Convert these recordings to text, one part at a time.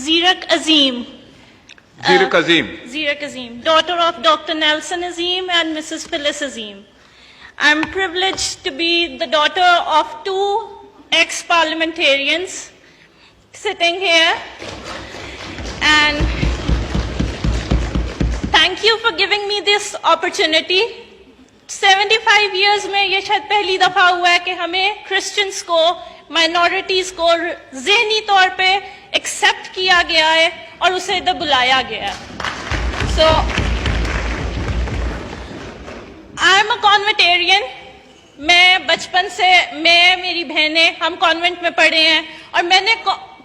Zirak Azim. Zirak Azim. Zirak Azim, daughter of Dr. Nelson Azim and Mrs. Phyllis Azim. I'm privileged to be the daughter of two ex-parliamentarians sitting here. And thank you for giving me this opportunity. 75 years میں یہ شاید پہلی دفعہ ہوا ہے کہ ہمیں Christians کو، مائنورٹیز کو ذہنی طور پہ ایکسیپٹ کیا گیا ہے اور اسے ادھر بلایا گیا ہے. سو آئی ایم اے کانوینٹیرین. میں بچپن سے، میری بہنیں، ہم کانوینٹ میں پڑھے ہیں، اور میں نے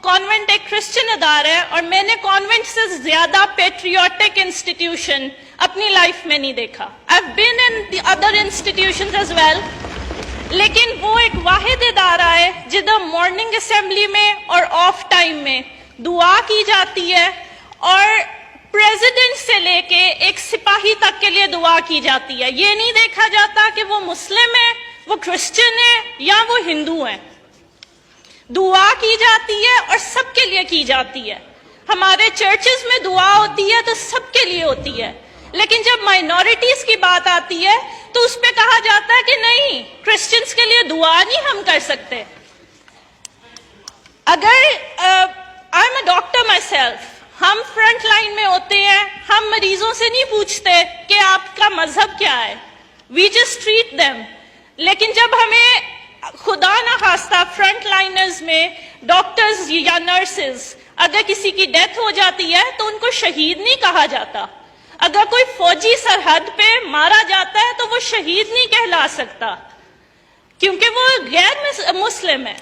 کانوینٹ ایک کرسچن ادارہ ہے، اور میں نے کانوینٹ سے زیادہ پیٹریوٹک انسٹیٹیوشن اپنی لائف میں نہیں دیکھا. I've been in the other institutions as well. لیکن وہ ایک واحد ادارہ ہے جدھر مارننگ اسمبلی میں اور آف ٹائم میں دعا کی جاتی ہے، اور پریزیڈنٹ سے لے کے ایک سپاہی تک کے لیے دعا کی جاتی ہے. یہ نہیں دیکھا جاتا کہ وہ مسلم ہے، وہ کرسچن ہے یا وہ ہندو ہیں. دعا کی جاتی ہے اور سب کے لیے کی جاتی ہے. ہمارے چرچز میں دعا ہوتی ہے تو سب کے لیے ہوتی ہے، لیکن جب مائنورٹیز کی بات آتی ہے تو اس پہ کہا جاتا ہے کہ نہیں، کرسچنز کے لیے دعا نہیں ہم کر سکتے. اگر I am a doctor my self, ہم فرنٹ لائن میں ہوتے ہیں، ہم مریضوں سے نہیں پوچھتے کہ آپ کا مذہب کیا ہے، وی جسٹ ٹریٹ دیم. لیکن جب ہمیں خدا نہ خواستہ فرنٹ لائنرز میں ڈاکٹرز یا نرسز اگر کسی کی ڈیتھ ہو جاتی ہے تو ان کو شہید نہیں کہا جاتا. اگر کوئی فوجی سرحد پہ مارا جاتا ہے تو وہ شہید نہیں کہلا سکتا کیونکہ وہ غیر مسلم ہے.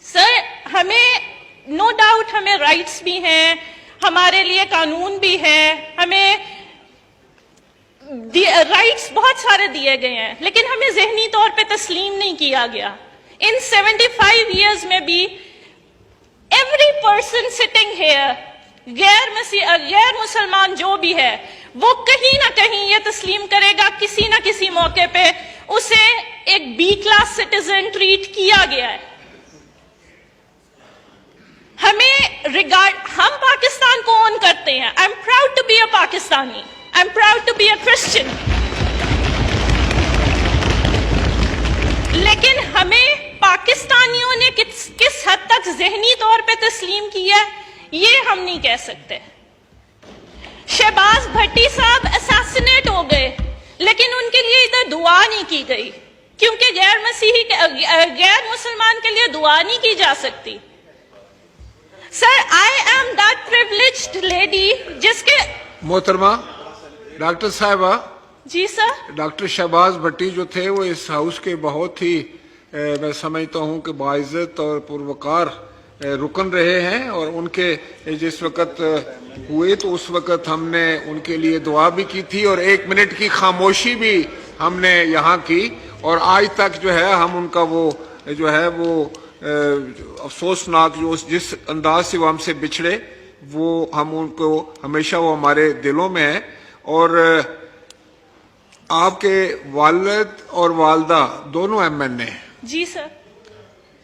سر، ہمیں نو ڈاؤٹ ہمیں رائٹس بھی ہیں، ہمارے لیے قانون بھی ہے، ہمیں رائٹس بہت سارے دیے گئے ہیں، لیکن ہمیں ذہنی طور پہ تسلیم نہیں کیا گیا. ان 75 ایئرز میں بھی ایوری پرسن سٹنگ ہیئر، غیر مسلمان جو بھی ہے، وہ کہیں نہ کہیں یہ تسلیم کرے گا کسی نہ کسی موقع پہ اسے ایک بی کلاس سٹیزن ٹریٹ کیا گیا ہے. ہم پاکستان کو اون کرتے ہیں. I'm proud to be a Pakistani, I'm proud to be a Christian. لیکن ہمیں پاکستانیوں نے کس حد تک ذہنی طور پہ تسلیم کیا ہے یہ ہم نہیں کہہ سکتے. شہباز بھٹی صاحب اساسینیٹ ہو گئے، لیکن ان کے لیے ادھر دعا نہیں کی گئی کیونکہ غیر مسلمان کے لیے دعا نہیں کی جا سکتی. Sir, I am that privileged lady جس کے محترمہ ڈاکٹر صاحبہ. جی سر. ڈاکٹر شہباز بھٹی جو تھے وہ اس ہاؤس کے بہت ہی میں سمجھتا ہوں کہ باعزت اور پروقار رکن رہے ہیں، اور ان کے جس وقت ہوئے تو اس وقت ہم نے ان کے لیے دعا بھی کی تھی اور 1 منٹ کی خاموشی بھی ہم نے یہاں کی. اور آج تک جو ہے ہم ان کا وہ افسوسناک جس انداز سے وہ ہم سے بچھڑے، وہ ہم ان کو ہمیشہ وہ ہمارے دلوں میں ہے. اور آپ کے والد اور والدہ دونوں ایم ہیں. جی سر.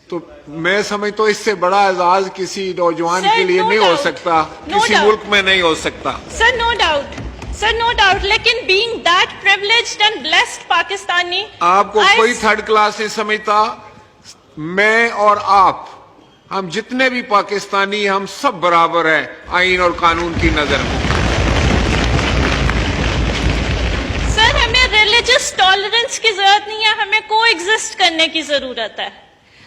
تو میں سمجھتا ہوں اس سے بڑا اعزاز کسی نوجوان کے لیے نہیں ہو سکتا، کسی ملک میں نہیں ہو سکتا. سر نو ڈاؤٹ، لیکن being that privileged and blessed Pakistani, آپ کو کوئی تھرڈ کلاس نہیں سمجھتا. میں اور آپ، ہم جتنے بھی پاکستانی، ہم سب برابر ہیں آئین اور قانون کی نظر میں. سر، ہمیں ریلیجس ٹالرنس کی ضرورت نہیں ہے، ہمیں کو ایگزسٹ کرنے کی ضرورت ہے.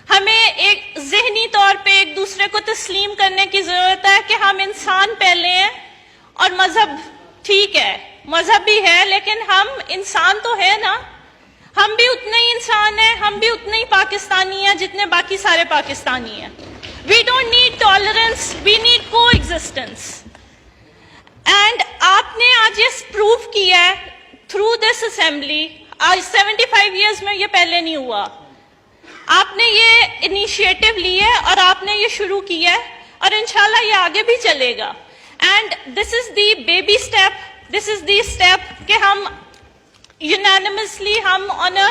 ہمیں ایک ذہنی طور پہ ایک دوسرے کو تسلیم کرنے کی ضرورت ہے کہ ہم انسان پہلے ہیں، اور مذہب ٹھیک ہے، مذہب بھی ہے، لیکن ہم انسان تو ہے نا. ہم بھی اتنے ہی انسان ہیں، ہم بھی اتنے ہی پاکستانی ہیں جتنے باقی سارے پاکستانی ہیں. We don't need tolerance, we need coexistence. And آپ نے آج یہ پروو کیا ہے تھرو دس اسمبلی. آج 75 ایئرز میں یہ پہلے نہیں ہوا. آپ نے یہ انیشیٹو لی ہے اور آپ نے یہ شروع کیا ہے، اور انشاءاللہ یہ آگے بھی چلے گا. And this is the baby step, this is the step کہ ہم یونانیمسلی ہم آن اے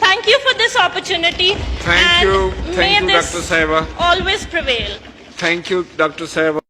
Thank you for this opportunity. Thank you, May this Dr. Sahiba. always prevail. Thank you, Dr. Sahiba.